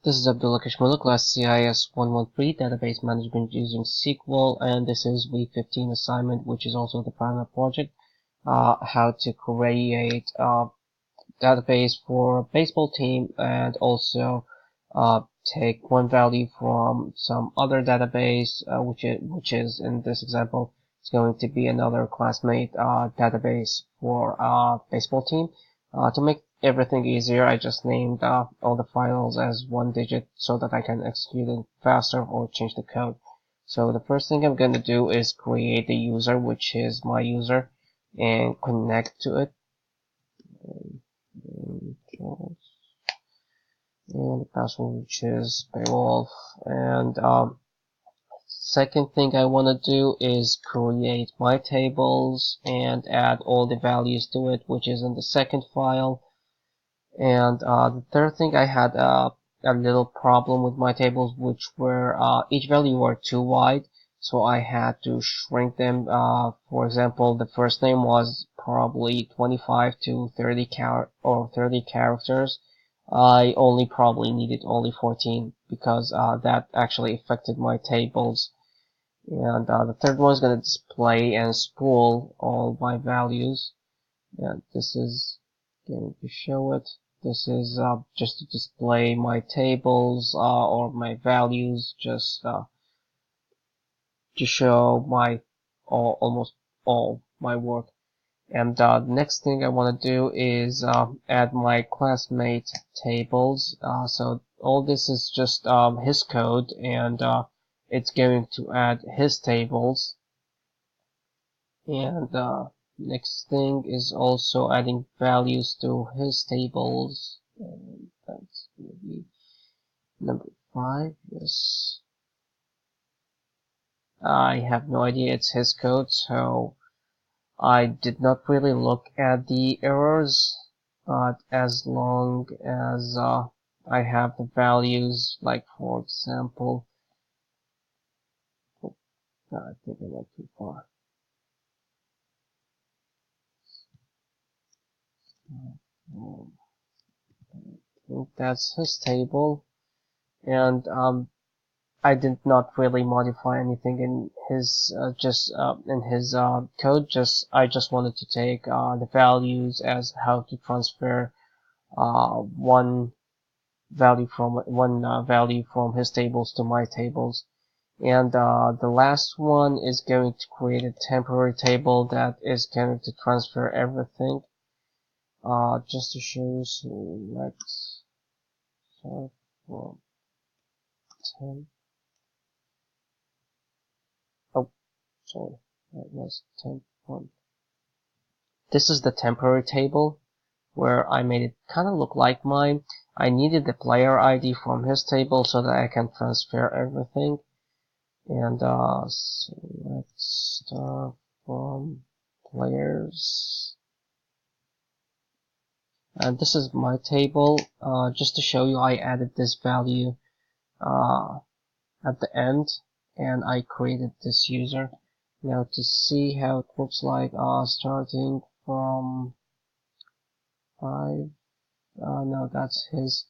This is Abdullah Kashmullah, class CIS 113, database management using SQL, and this is week 15 assignment, which is also the primary project, how to create a database for a baseball team and also take one value from some other database, which is in this example, it's going to be another classmate database for a baseball team. To make everything easier, I just named all the files as one digit so that I can execute it faster or change the code. So the first thing I'm going to do is create the user, which is my user, and connect to it. And the password, which is paywolf. And second thing I want to do is create my tables and add all the values to it, which is in the second file. And the third thing, I had a little problem with my tables, which were each value were too wide, so I had to shrink them. For example, the first name was probably 25 to 30 characters. I only probably needed only 14 because that actually affected my tables. And the third one is going to display and spool all my values. And this is going to show it. This is just to display my tables or my values, just to show my almost all my work. And the next thing I want to do is add my classmate tables. So all this is just his code, and it's going to add his tables. And next thing is also adding values to his tables. And that's going to be number 5. Yes. I have no idea, it's his code, so I did not really look at the errors, but as long as I have the values, like for example, I think I went too far. I think that's his table, and I did not really modify anything in his code. I just wanted to take the values as how to transfer one value from his tables to my tables. And the last one is going to create a temporary table that is going to transfer everything. Just to show you, so let's start from 10. Oh, sorry, that was 10.1. This is the temporary table where I made it kind of look like mine. I needed the player ID from his table so that I can transfer everything. And so let's start from players. And this is my table. Just to show you, I added this value at the end, and I created this user. Now to see how it looks like, starting from 5. No, that's his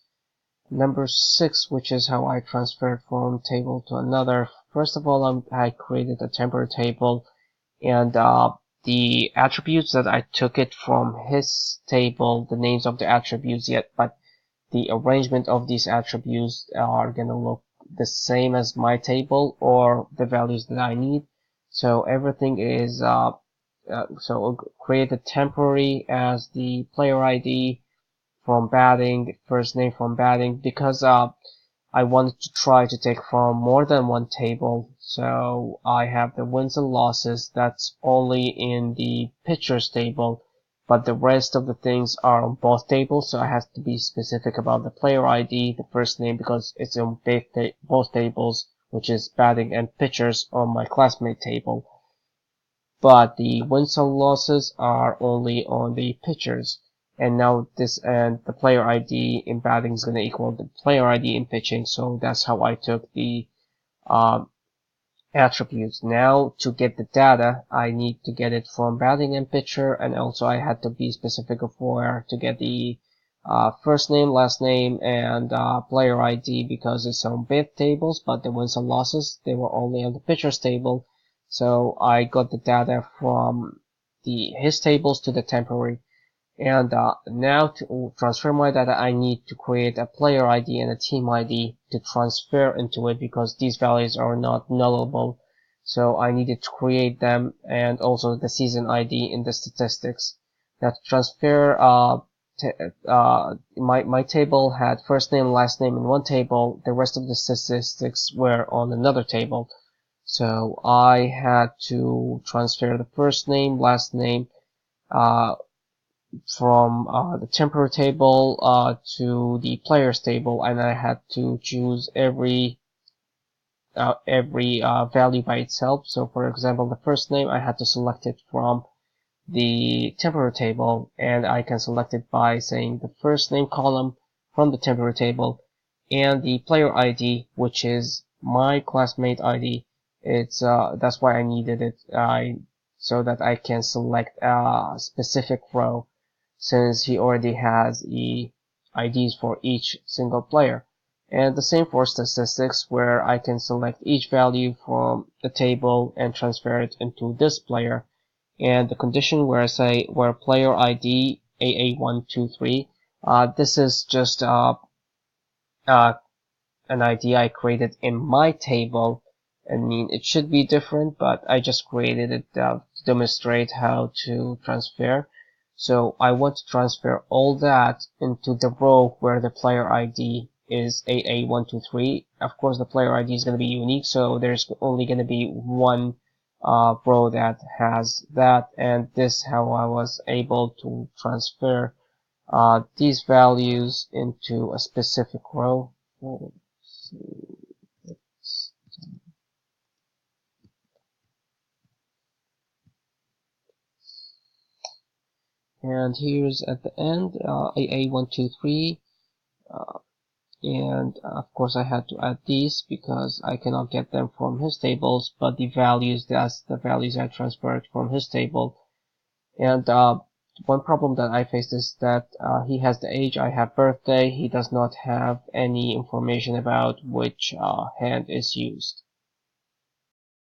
number 6, which is how I transferred from table to another. First of all, I created a temporary table, and the attributes that I took it from his table, the names of the attributes yet, but the arrangement of these attributes are gonna look the same as my table or the values that I need. So everything is so create a temporary as the player ID from batting, first name from batting, because I wanted to try to take from more than one table. So I have the wins and losses, that's only in the pitchers table, but the rest of the things are on both tables, so I have to be specific about the player ID, the first name, because it's on both tables, which is batting and pitchers on my classmate table. But the wins and losses are only on the pitchers. And now the player ID in batting is going to equal the player ID in pitching. So that's how I took the attributes. Now to get the data, I need to get it from batting and pitcher, and also I had to be specific of where to get the first name, last name, and player ID because it's on both tables, but the wins and losses, they were only on the pitchers table. So I got the data from his tables to the temporary. And now to transfer my data, I need to create a player ID and a team ID to transfer into it because these values are not nullable. So I needed to create them and also the season ID in the statistics. Now to transfer, my table had first name, last name in one table. The rest of the statistics were on another table. So I had to transfer the first name, last name, from the temporary table to the players table, and I had to choose every value by itself. So for example, the first name, I had to select it from the temporary table, and I can select it by saying the first name column from the temporary table, and the player ID, which is my classmate ID. It's that's why I needed it, so that I can select a specific row, since he already has the IDs for each single player. And the same for statistics, where I can select each value from the table and transfer it into this player. And the condition where I say where player ID AA123, this is just an ID I created in my table. I mean, it should be different, but I just created it to demonstrate how to transfer. So I want to transfer all that into the row where the player ID is AA123. Of course, the player ID is going to be unique, so there's only going to be one row that has that, and this how I was able to transfer these values into a specific row. And here's at the end AA123, and of course I had to add these because I cannot get them from his tables, but the values, that's the values I transferred from his table. And one problem that I faced is that he has the age, I have birthday, he does not have any information about which hand is used.